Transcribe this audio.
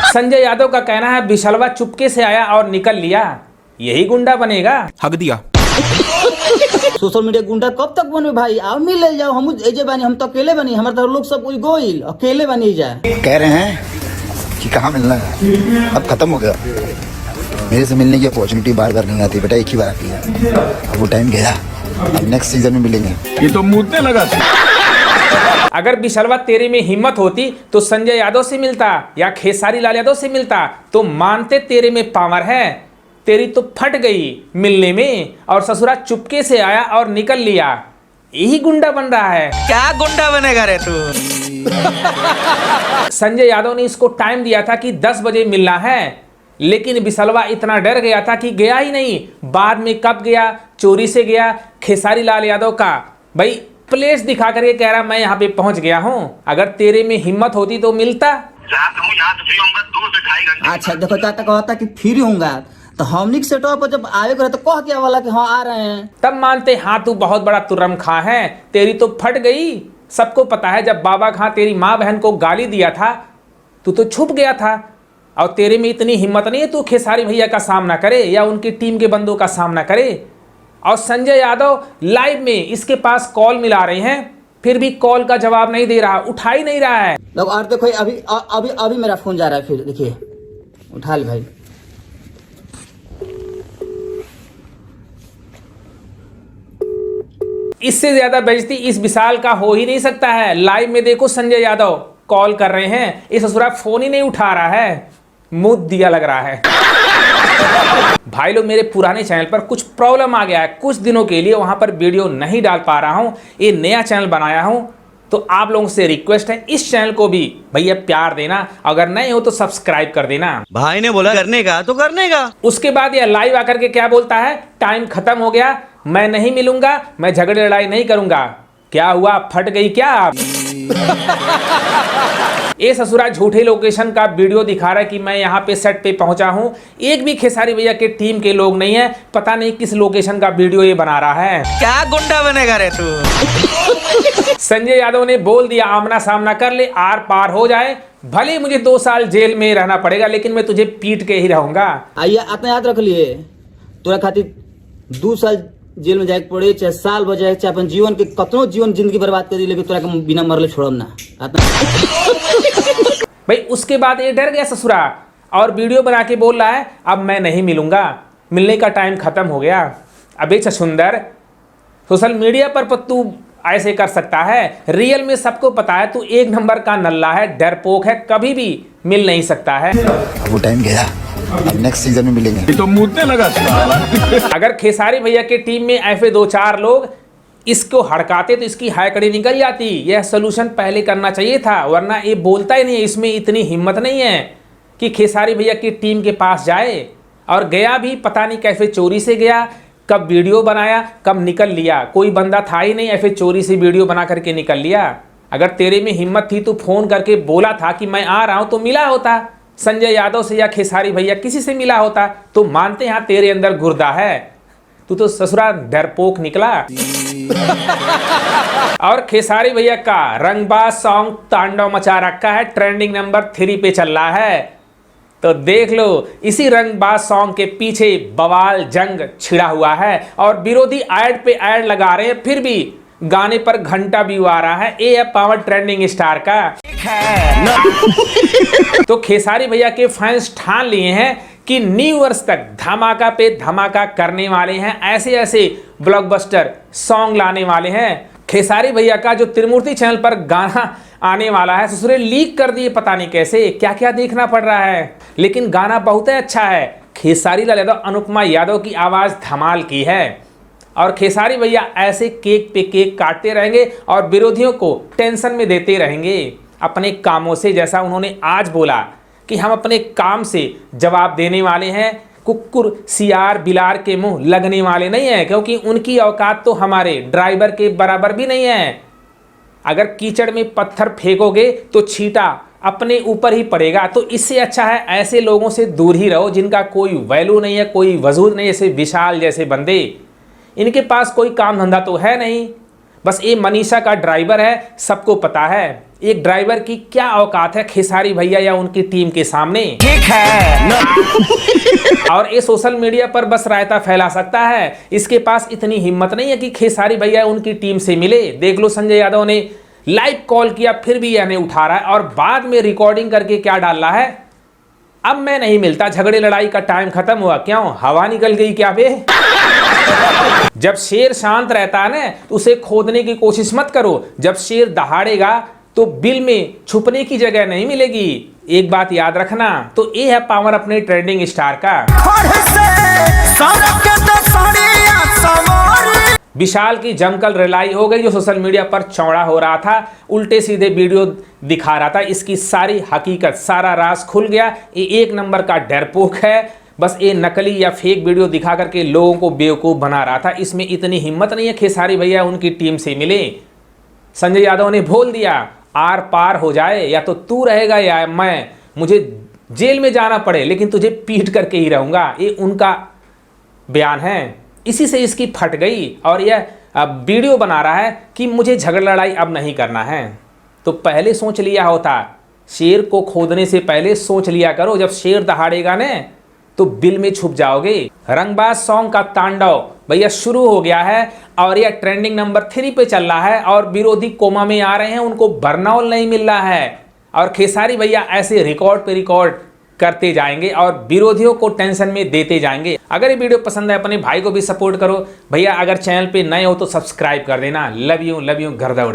संजय यादव का कहना है बिशलवा चुपके से आया और निकल लिया, यही गुंडा बनेगा। हक दिया। सोशल मीडिया गुंडा कब तक बनवे भाई? आओ मिल ले जाओ, हम एजे बनी, हम तो अकेले बनी, हमारे तो लोग सब कोई गोइल अकेले बनी जाए। कह रहे हैं कि कहाँ मिलना है, अब खत्म हो गया। मेरे से मिलने की अपॉर्चुनिटी बार बार नहीं आती बेटा, एक ही बार आती है। अब वो टाइम गया, अब नेक्स्ट सीजन में मिलेंगे। ये तो मुद्दे लगा। अगर बिशलवा तेरे में हिम्मत होती तो संजय यादव से मिलता या खेसारी लाल यादव से मिलता, तो मानते तेरे में पावर है। तेरी तो फट गई मिलने में, और ससुरा चुपके से आया और निकल लिया, यही गुंडा बन रहा है। क्या गुंडा बनेगा रे तू? संजय यादव ने इसको टाइम दिया था कि 10 बजे मिलना है, लेकिन बिशलवा इतना डर गया था कि गया ही नहीं। बाद में कब गया? चोरी से गया। खेसारी लाल यादव का भाई प्लेस दिखा करके कह रहा मैं यहाँ पे पहुंच गया हूँ। अगर तेरे में हिम्मत होती तो मिलता। अच्छा देखो चाहता कहता कि फ्री होऊंगा तो हमनी के सेटअप पर जब आवे करे तो कह क्या वाला कि हाँ आ रहे हैं, तब मानते हाँ तू बहुत बड़ा तुर्रम खां है। तेरी तो फट गई। सबको पता है जब बाबा खां तेरी माँ बहन को गाली दिया था तू तो छुप गया था, और तेरे में इतनी हिम्मत नहीं है तू खेसारी भैया का सामना करे या उनकी टीम के बंदों का सामना करे। और संजय यादव लाइव में इसके पास कॉल मिला रहे हैं, फिर भी कॉल का जवाब नहीं दे रहा, उठा ही नहीं रहा है। लोग और देखो अभी अभी अभी मेरा फोन जा रहा है, फिर देखिए उठा ले भाई। इससे ज्यादा बेइज्जती इस विशाल का हो ही नहीं सकता है। लाइव में देखो संजय यादव कॉल कर रहे हैं, इस ससुरा फोन ही नहीं उठा रहा है, मुंह दिया लग रहा है। भाई लोग मेरे पुराने चैनल पर कुछ प्रॉब्लम आ गया है, कुछ दिनों के लिए वहां पर वीडियो नहीं डाल पा रहा हूं। ये नया चैनल बनाया हूं, तो आप लोगों से रिक्वेस्ट है इस चैनल को भी भैया प्यार देना, अगर नहीं हो तो सब्सक्राइब कर देना। भाई ने बोला करने का तो करने का। उसके बाद यह लाइव आकर के क्या बोलता है, टाइम खत्म हो गया, मैं नहीं मिलूंगा, मैं झगड़े लड़ाई नहीं करूंगा। क्या हुआ, फट गई क्या आप? ये ससुरा झूठे लोकेशन का वीडियो दिखा रहा है कि मैं यहाँ पे सेट पे पहुंचा हूँ। एक भी खेसारी भैया के टीम के लोग नहीं है, पता नहीं किस लोकेशन का वीडियो ये बना रहा है। क्या गुंडा बनेगा रे तू? संजय यादव ने बोल दिया आमना सामना कर ले, आर पार हो जाए, भले मुझे 2 साल जेल में रहना पड़ेगा लेकिन मैं तुझे पीट के ही रहूंगा। आइए अपने याद रख लिए, तोरा खातिर 2 साल जेल में जाए पड़े, चाहे साल बजाए, चाहे अपन जीवन के कतनो जीवन जिंदगी बर्बाद कर दी, लेकिन तोरा के बिना मरले छोड़म ना। भाई उसके बाद ये डर गया ससुरा और वीडियो बना के बोल रहा है अब मैं नहीं मिलूंगा, मिलने का टाइम खत्म हो गया। अबे छछुंदर, सोशल मीडिया पर तू ऐसे कर सकता है, रियल में सबको पता है तू 1 नंबर का नल्ला है, डरपोक है, कभी भी मिल नहीं सकता है। अब वो टाइम गया, अब नेक्स्ट सीजन में मिलेंगे। ये तो मुद्दे लगा। अगर खेसारी भैया के टीम में ऐसे 2-4 लोग इसको हड़काते तो इसकी हाईकड़ी निकल जाती। यह सोल्यूशन पहले करना चाहिए था, वरना ये बोलता ही नहीं। इसमें इतनी हिम्मत नहीं है कि खेसारी भैया की टीम के पास जाए, और गया भी पता नहीं कैसे चोरी से गया, कब वीडियो बनाया, कब निकल लिया। कोई बंदा था ही नहीं ऐसे चोरी से वीडियो बना करके निकल लिया। अगर तेरे में हिम्मत थी तो फोन करके बोला था कि मैं आ रहा हूं, तो मिला होता संजय यादव से या खेसारी भैया किसी से मिला होता, तो मानते हैं तेरे अंदर गुर्दा है। तू तो ससुरा डरपोक निकला। और खेसारी भैया का रंगबाज सॉन्ग तांडव मचा रखा है, ट्रेंडिंग नंबर 3 पे चल रहा है। तो देख लो, इसी रंगबाज सॉन्ग के पीछे बवाल जंग छिड़ा हुआ है, और विरोधी ऐड पे ऐड लगा रहे हैं, फिर भी गाने पर घंटा व्यू आ रहा है। ये है पावर ट्रेंडिंग स्टार का। तो खेसारी भैया के फैंस ठान लिए हैं कि न्यू वर्ष तक धमाका पे धमाका करने वाले हैं, ऐसे ऐसे ब्लॉकबस्टर सॉन्ग लाने वाले हैं। खेसारी भैया का जो त्रिमूर्ति चैनल पर गाना आने वाला है, ससुरे लीक कर दिए, पता नहीं कैसे, क्या क्या देखना पड़ रहा है, लेकिन गाना बहुत अच्छा है। खेसारी लाल यादव, अनुपमा यादव की आवाज़ धमाल की है, और खेसारी भैया ऐसे केक पे केक काटते रहेंगे और विरोधियों को टेंशन में देते रहेंगे अपने कामों से। जैसा उन्होंने आज बोला कि हम अपने काम से जवाब देने वाले हैं, कुक्कुर सियार बिलार के मुंह लगने वाले नहीं हैं, क्योंकि उनकी औकात तो हमारे ड्राइवर के बराबर भी नहीं है। अगर कीचड़ में पत्थर फेंकोगे तो छींटा अपने ऊपर ही पड़ेगा। तो इससे अच्छा है ऐसे लोगों से दूर ही रहो जिनका कोई वैल्यू नहीं है, कोई वजूद नहीं। जैसे विशाल जैसे बंदे, इनके पास कोई काम धंधा तो है नहीं, बस ये मनीषा का ड्राइवर है, सबको पता है एक ड्राइवर की क्या औकात है खेसारी भैया या उनकी टीम के सामने। ठीक है और ये सोशल मीडिया पर बस रायता फैला सकता है, इसके पास इतनी हिम्मत नहीं है कि खेसारी भैया उनकी टीम से मिले। देख लो संजय यादव ने लाइव कॉल किया फिर भी यह नहीं उठा रहा है और बाद में रिकॉर्डिंग करके क्या डाल रहा है, अब मैं नहीं मिलता, झगड़े लड़ाई का टाइम खत्म हुआ। क्यों, हवा निकल गई क्या बे? जब शेर शांत रहता है ना तो उसे खोदने की कोशिश मत करो, जब शेर दहाड़ेगा तो बिल में छुपने की जगह नहीं मिलेगी। एक बात याद रखना। तो ये है पावर अपने ट्रेंडिंग स्टार का। विशाल की जमकर रिलाई हो गई, जो सोशल मीडिया पर चौड़ा हो रहा था, उल्टे सीधे वीडियो दिखा रहा था, इसकी सारी हकीकत, सारा राज खुल गया। ये एक नंबर का डरपोक है, बस ये नकली या फेक वीडियो दिखा करके लोगों को बेवकूफ़ बना रहा था। इसमें इतनी हिम्मत नहीं है खेसारी भैया उनकी टीम से मिले। संजय यादव ने बोल दिया आर पार हो जाए, या तो तू रहेगा या मैं, मुझे जेल में जाना पड़े लेकिन तुझे पीट करके ही रहूँगा, ये उनका बयान है। इसी से इसकी फट गई और यह वीडियो बना रहा है कि मुझे झगड़ा लड़ाई अब नहीं करना है। तो पहले सोच लिया होता, शेर को खोदने से पहले सोच लिया करो, जब शेर दहाड़ेगा ना तो बिल में छुप जाओगे। रंगबाज सॉन्ग का तांडव भैया शुरू हो गया है और यह ट्रेंडिंग नंबर 3 पे चल रहा है और विरोधी कोमा में आ रहे हैं, उनको बर्नौल नहीं मिल रहा है। और खेसारी भैया ऐसे रिकॉर्ड पे रिकॉर्ड करते जाएंगे और विरोधियों को टेंशन में देते जाएंगे। अगर ये वीडियो पसंद है अपने भाई को भी सपोर्ट करो भैया। अगर चैनल पे नए हो तो सब्सक्राइब कर देना। लव यू गर्दा उड़ा।